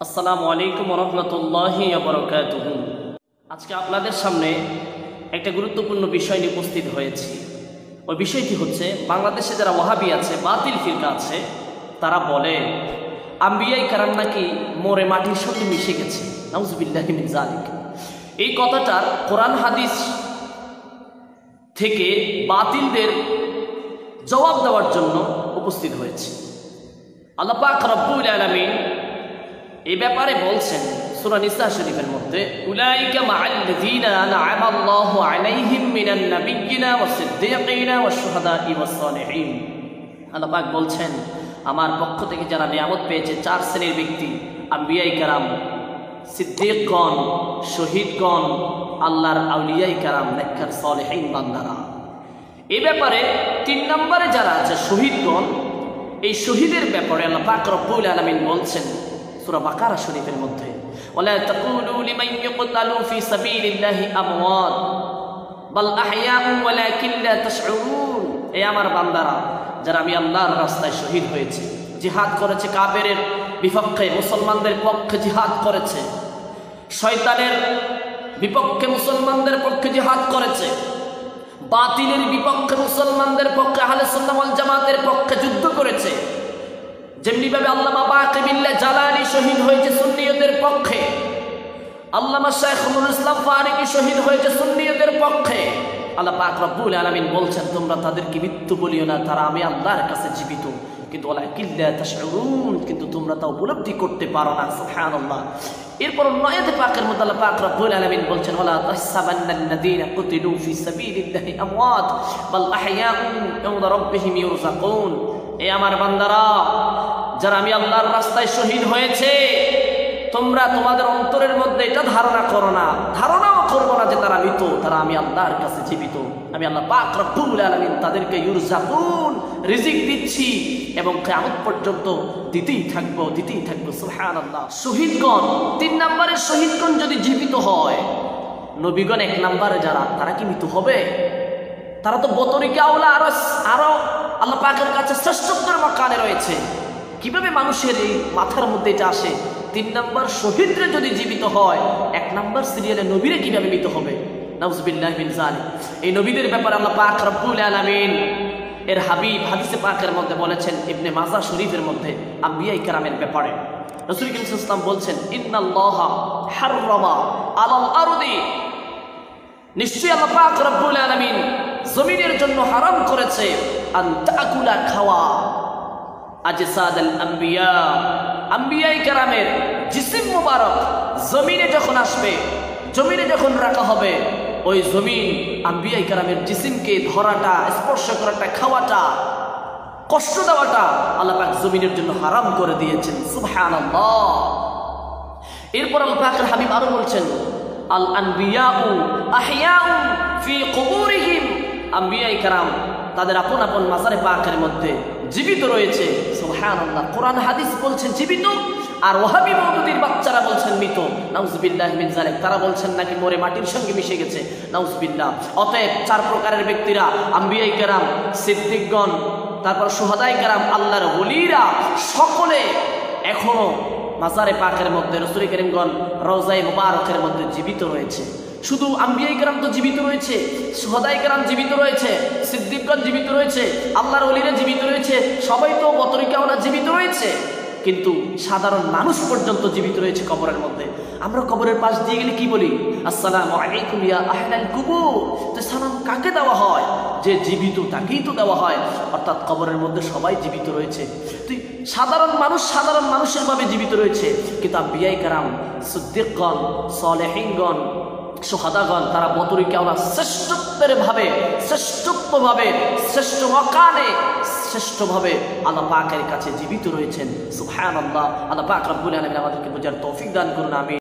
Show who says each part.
Speaker 1: আসসালামু আলাইকুম ওয়া রাহমাতুল্লাহি ওয়া বারাকাতুহু। আজকে আপনাদের সামনে একটা গুরুত্বপূর্ণ বিষয় নিয়ে উপস্থিত হয়েছি। ওই বিষয়টি হচ্ছে, বাংলাদেশে যারা ওয়াহাবি আছে, বাতিল ফিরকা আছে, তারা বলে আম্বিয়ায়ে কেরাম নাকি মরে মাটির সাথে মিশে গেছে। নাউযুবিল্লাহি মিন যালিক। এই কথাটা কোরআন হাদিস থেকে বাতিলদের জবাব দেওয়ার জন্য উপস্থিত হয়েছে। আল্লাহ পাক রব্বুল আলামিন এই ব্যাপারে বলছেন সূরা নিসা শরীফের মধ্যে, উলাইকা মাআল্লাযীনা আনআমা আল্লাহু আলাইহিম মিনান নাবিয়্যিনা ওয়াস-সিদ্দীকিনা ওয়াশ-শুহাদাই ওয়াস-সালিহিন। আল্লাহ পাক বলছেন, আমার পক্ষ থেকে যারা নিয়ামত পেয়েছে চার শ্রেণীর ব্যক্তি, আম্বিয়ায়ে কেরাম, সিদ্দীকগণ, শহীদগণ, আল্লাহর আউলিয়ায়ে কেরাম, নেককার সালেহিন বান্দারা। এই ব্যাপারে ৩ নম্বরে যারা আছে শহীদগণ, এই শহীদের ব্যাপারে আল্লাহ পাক রব্বুল আলামিন বলছেন সূরা বাকারা শরীফের মধ্যে, ওয়ালা তাকুলু লিমান ইয়ুকতালু ফি সাবিলিল্লাহি আমওয়াত বাল আহইয়াউ ওয়ালাকিন লা তাশউরুন। এই আমার বান্দারা, যারা আমি আল্লাহর রাস্তায় শহীদ হয়েছে, জিহাদ করেছে, কাফেরের বিপক্ষে মুসলমানদের পক্ষে জিহাদ করেছে, শয়তানের বিপক্ষে মুসলমানদের পক্ষে জিহাদ করেছে, বাতিলের বিপক্ষে মুসলমানদের পক্ষে আহলে সুন্নাহ ওয়াল জামাতের পক্ষে যুদ্ধ করেছে। যেমনিভাবে আল্লামা বাকিবিল্লাহ জালালি শহীদ হয়েছে সুন্নিয়তের পক্ষে, আল্লামা শাইখ নুরুল ইসলাম ফারুকী শহীদ হয়েছে সুন্নিয়তের পক্ষে। আল্লাহ পাক রব্বুল আলামিন বলছেন, তোমরা তাদেরকে মৃত্যু বলিও না, তারা আমি আল্লাহর কাছে জীবিত, কিন্তু ওয়ালাকিন লা তাশউরুন, কিন্তু তোমরা তা উপলব্ধি করতে পারো না। সুবহানাল্লাহ। এরপর নয়াতে পাকের মধ্যে আল্লাহ পাক রব্বুল আলামিন বলছেন, ওয়ালা তাহসাবান্নাল্লাযীনা কুতিলু ফি সাবিলিল্লাহি আমওয়াত বাল আহইয়াউ ইনদা রাব্বিহিম ইউরযাকুন। এ আমার বান্দারা, যারা আমি আল্লাহর রাস্তায় শহীদ হয়েছে, তোমরা তোমাদের অন্তরের মধ্যে এটা ধারণা করো না, ধারণাও করবো না যে তারা মৃত, তারা আমি আল্লাহর কাছে জীবিত। আমি আল্লাহ পাক রব্বুল আলামিন তাদেরকে ইউরযাকুন, রিজিক দিচ্ছি এবং কিয়ামত পর্যন্ত দিতেই থাকবো। সুবহানাল্লাহ। শহীদগণ, ৩ নম্বরে শহীদগণ যদি জীবিত হয়, নবীগণ ১ নম্বরে যারা, তারা কি মৃত হবে? তারা তো বতরিকে আওলা আরো আল্লাহ পাকের কাছে শ্রেষ্ঠত্বের মাকানে রয়েছে। কিভাবে মানুষের এই মাথার মধ্যে এটা আসে? ৩ নম্বর শহীদরা যদি জীবিত হয়, ১ নম্বর সিরিয়ালে নবীরা কিভাবে মৃত হবে? নাউযুবিল্লাহি মিন যালিক। এই নবীদের ব্যাপারে আল্লাহ পাক রব্বুল আলামিন এর হাবিব হাদিসে পাকের মধ্যে বলেছেন, ইবনে মাজাহ শরীফের মধ্যে আম্বিয়ায়ে কেরামের ব্যাপারে রাসূল কারীম সাল্লাল্লাহু আলাইহি ওয়াসাল্লাম বলছেন, ইন্নাল্লাহা হাররামা আলাল আরদি, নিশ্চয়ই আল্লাহ পাক রব্বুল আলামিন জমিনের জন্য হারাম করেছে আন তাকুলা, খাওয়া, আজসাদাল আম্বিয়া, আম্বিয়ায়ে কেরামের জিসিম মুবারক জমিনে যখন আসবে, জমিনে যখন রাখা হবে, ওই জমিন আম্বিয়ায়ে কেরামের জিসিমকে ধরাটা, স্পর্শ করাটা, খাওয়াটা, কষ্ট দেওয়াটা আল্লাহ পাক জমিনের জন্য হারাম করে দিয়েছেন। সুবহানাল্লাহ। এরপর আল্লাহ পাকের হাবিব আরো বলছেন, আল আনবিয়াউ আহইয়াউ ফি কুবুরিহিম, আম্বিয়ায়ে কেরাম তাদের আপন আপন মাজারে পাকের মধ্যে জীবিত রয়েছে। সুবহানাল্লাহ। কোরআন হাদিস বলছেন জীবিত, আর ওয়াহাবি মওদুদির বাচ্চারা বলছেন মৃত। নাউযুবিল্লাহি মিন যালিক। তারা বলছেন নাকি মরে মাটির সঙ্গে মিশে গেছে। নাউযুবিল্লাহ। অতএব 4 প্রকারের ব্যক্তিরা, আম্বিয়ায়ে কেরাম, সিদ্দীকগণ, তারপর শুহাদায়ে কেরাম, আল্লাহর ওলিরা, সকলে এখনো মাজারে পাকের মধ্যে, রাসূল কারীমগণ রওজায়ে মুবারকের মধ্যে জীবিত রয়েছে। শুধু আম্বিয়ায়ে কেরাম তো জীবিত রয়েছে, শুহাদায়ে কেরাম জীবিত রয়েছে, সিদ্দীকগণ জীবিত রয়েছে, আল্লাহর ওলিরা জীবিত রয়েছে, সবাই তো বতরিকাওয়ালা জীবিত রয়েছে, কিন্তু সাধারণ মানুষ পর্যন্ত জীবিত রয়েছে কবরের মধ্যে। আমরা কবরের পাশ দিয়ে গেলে কি বলি? আসসালামু আলাইকুম ইয়া আহলাল কুবুর। তো সালাম কাকে দেওয়া হয়? যে জীবিত তাকেই তো দেওয়া হয়। অর্থাৎ কবরের মধ্যে সবাই জীবিত রয়েছে, তুই সাধারণ মানুষ সাধারণ মানুষের ভাবে জীবিত রয়েছে, কিন্তু আম্বিয়ায়ে কেরাম, সিদ্দীকগণ, সালেহিনগণ, শুহাদাগণ, তারা বতরিকাওয়ালা শ্রেষ্ঠত্বভাবে, শ্রেষ্ঠ মাকানে, শ্রেষ্ঠভাবে আল্লাহ পাকের কাছে জীবিত রয়েছেন। সুবহানাল্লাহ। আল্লাহ পাক রব্বুল আলামিন আমাদেরকে বোঝার তৌফিক দান করুন। আমিন।